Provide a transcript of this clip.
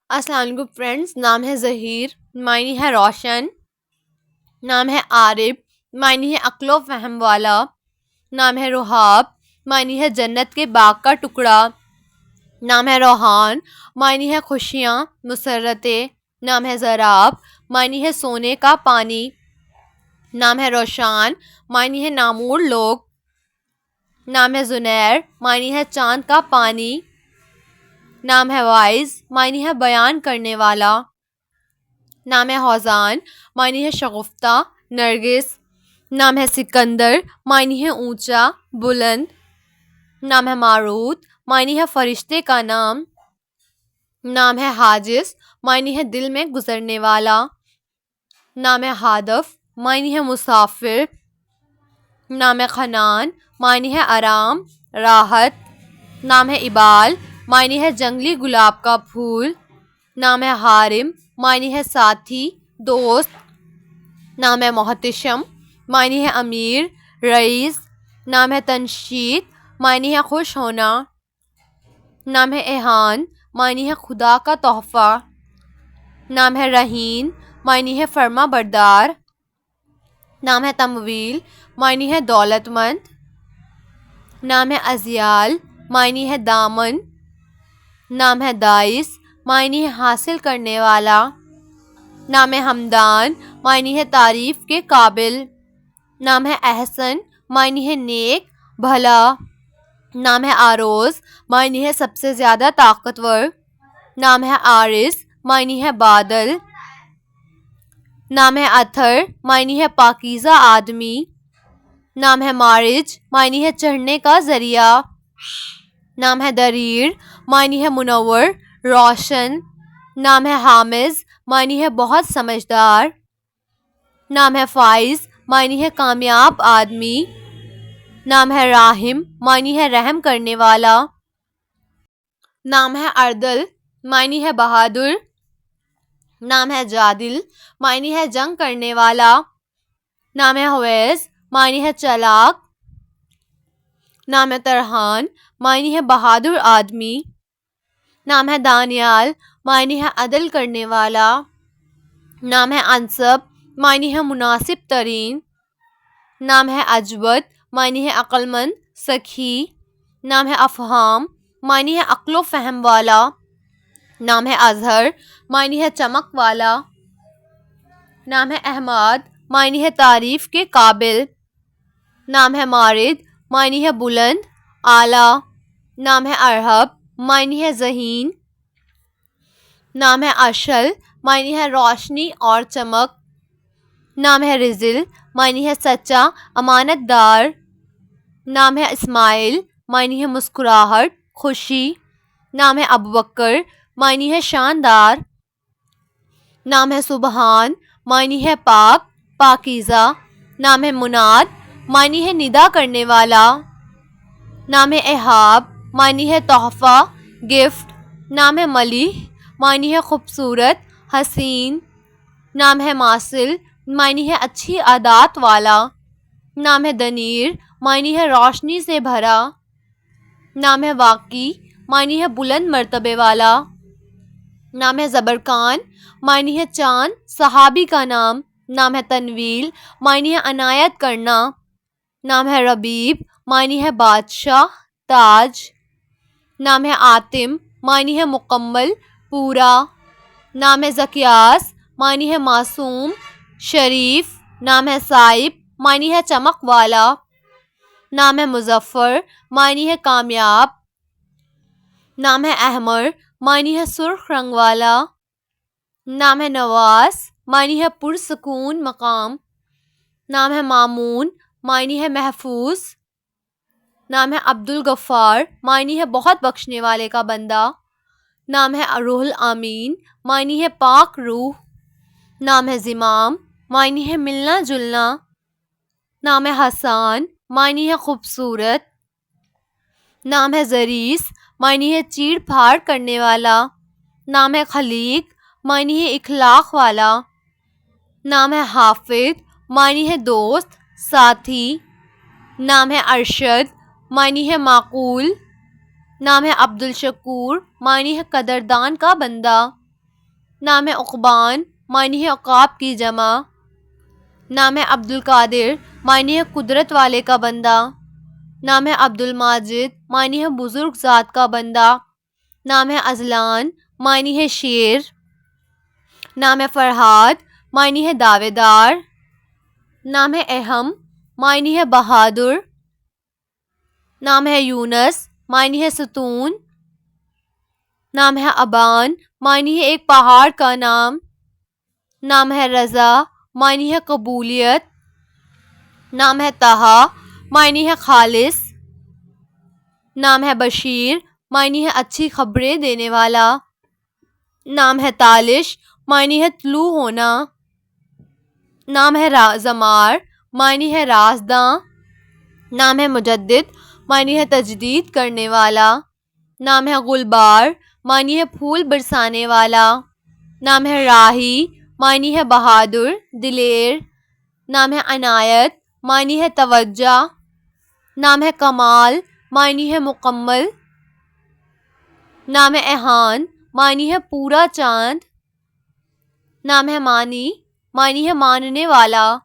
السلام علیکم فرینڈس، نام ہے ظہیر، معنی ہے روشن. نام ہے عارف، معنی ہے عقل و فہم والا. نام ہے رحاب، معنی ہے جنت کے باغ کا ٹکڑا. نام ہے روحان، معنی ہے خوشیاں مسرتیں. نام ہے ضراب، معنی ہے سونے کا پانی. نام ہے روشان، معنی ہے نامور لوگ. نام ہے زنیر، معنی ہے چاند کا پانی. نام ہے وائز، معنی ہے بیان کرنے والا. نام ہے ہوزان، معنی ہے شگفتہ نرگس. نام ہے سکندر، معنی ہے اونچا بلند. نام ہے ماروت، معنی ہے فرشتے کا نام. نام ہے حاجس، معنی ہے دل میں گزرنے والا. نام ہے ہادف، معنی ہے مسافر. نام ہے خنان، معنی ہے آرام راحت. نام ہے ابال، معنی ہے جنگلی گلاب کا پھول. نام ہے حارم، معنی ہے ساتھی دوست. نام ہے محتشم، معنی ہے امیر رئیس. نام ہے تنشید، معنی ہے خوش ہونا. نام ہے احان، معنی ہے خدا کا تحفہ. نام ہے رہین، معنی ہے فرما بردار. نام ہے تمویل، معنی ہے دولت مند. نام ہے ازیال، معنی ہے دامن. نام ہے دائس، معنی ہے حاصل کرنے والا. نام ہے ہمدان، معنی ہے تعریف کے قابل. نام ہے احسن، معنی ہے نیک بھلا. نام ہے آروز، معنی ہے سب سے زیادہ طاقتور. نام ہے عارس، معنی ہے بادل. نام ہے اتھر، معنی ہے پاکیزہ آدمی. نام ہے مارج، معنی ہے چڑھنے کا ذریعہ. نام ہے دریر، معنی ہے منور روشن. نام ہے حامز، معنی ہے بہت سمجھدار. نام ہے فائز، معنی ہے کامیاب آدمی. نام ہے راحم، معنی ہے رحم کرنے والا. نام ہے اردل، معنی ہے بہادر. نام ہے جادل، معنی ہے جنگ کرنے والا. نام ہے ہویز، معنی ہے چالاک. نام ہے ترحان، معنی ہے بہادر آدمی. نام ہے دانیال، معنی ہے عدل کرنے والا. نام ہے انصب، معنی ہے مناسب ترین. نام ہے اجود، معنی ہے عقل مند سخی. نام ہے افہام، معنی ہے عقل و فہم والا. نام ہے اظہر، معنی ہے چمک والا. نام ہے احمد، معنی ہے تعریف کے قابل. نام ہے مارد، معنی ہے بلند اعلیٰ. نام ہے ارہب، معنی ہے ذہین. نام ہے اشل، معنی ہے روشنی اور چمک. نام ہے رزل، معنی ہے سچا امانت دار. نام ہے اسماعیل، معنی ہے مسکراہٹ خوشی. نام ہے ابوبکر، معنی ہے شاندار. نام ہے سبحان، معنی ہے پاک پاکیزہ. نام ہے مناد، معنی ہے ندا کرنے والا. نام ہے احاب، معنی ہے تحفہ گفٹ. نام ہے ملیح، معنی ہے خوبصورت حسین. نام ہے ماصل، معنی ہے اچھی عادات والا. نام ہے دنیر، معنی ہے روشنی سے بھرا. نام ہے واقعی، معنی ہے بلند مرتبے والا. نام ہے زبرقان، معنی ہے چاند صحابی کا نام. نام ہے تنویل، معنی ہے عنایت کرنا. نام ہے ربیب، معنی ہے بادشاہ تاج. نام ہے آتم، معنی ہے مکمل پورا. نام ہے زکیاس، معنی ہے معصوم شریف. نام ہے صائب، معنی ہے چمک والا. نام ہے مظفر، معنی ہے کامیاب. نام ہے احمر، معنی ہے سرخ رنگ والا. نام ہے نواس، معنی ہے پرسکون مقام. نام ہے مامون، معنی ہے محفوظ. نام ہے عبد الغفار، معنی ہے بہت بخشنے والے کا بندہ. نام ہے روح الامین، معنی ہے پاک روح. نام ہے زمام، معنی ہے ملنا جلنا. نام ہے حسان، معنی ہے خوبصورت. نام ہے زریس، معنی ہے چیڑ پھاڑ کرنے والا. نام ہے خلیق، معنی ہے اخلاق والا. نام ہے حافظ، معنی ہے دوست ساتھی. نام ہے ارشد، معنی ہے معقول. نام ہے عبد الشکور، معنی ہے قدردان کا بندہ. نام ہے عقبان، معنی ہے عقاب کی جمع۔ نام ہے عبد القادر، معنی ہے قدرت والے کا بندہ۔ نام ہے عبد الماجد، معنی ہے بزرگ ذات کا بندہ۔ نام ہے ازلان، معنی ہے شیر۔ نام ہے فرہاد، معنی ہے دعوے دار۔ نام ہے اہم، معنی ہے بہادر۔ نام ہے یونس، معنی ہے ستون۔ نام ہے ابان، معنی ہے ایک پہاڑ کا نام۔ نام ہے رضا، معنی ہے قبولیت۔ نام ہے طہا، معنی ہے خالص۔ نام ہے بشیر، معنی ہے اچھی خبریں دینے والا۔ نام ہے تالش، معنی ہے طلوع ہونا۔ نام ہے زمار، معنی ہے رازداں۔ نام ہے مجدد، معنی ہے تجدید کرنے والا۔ نام ہے گلبار، معنی ہے پھول برسانے والا۔ نام ہے راہی، معنی ہے بہادر دلیر۔ نام ہے عنایت، معنی ہے توجہ۔ نام ہے کمال، معنی ہے مکمل۔ نام ہے احان، معنی ہے پورا چاند۔ نام ہے مانی، معنی ہے ماننے والا۔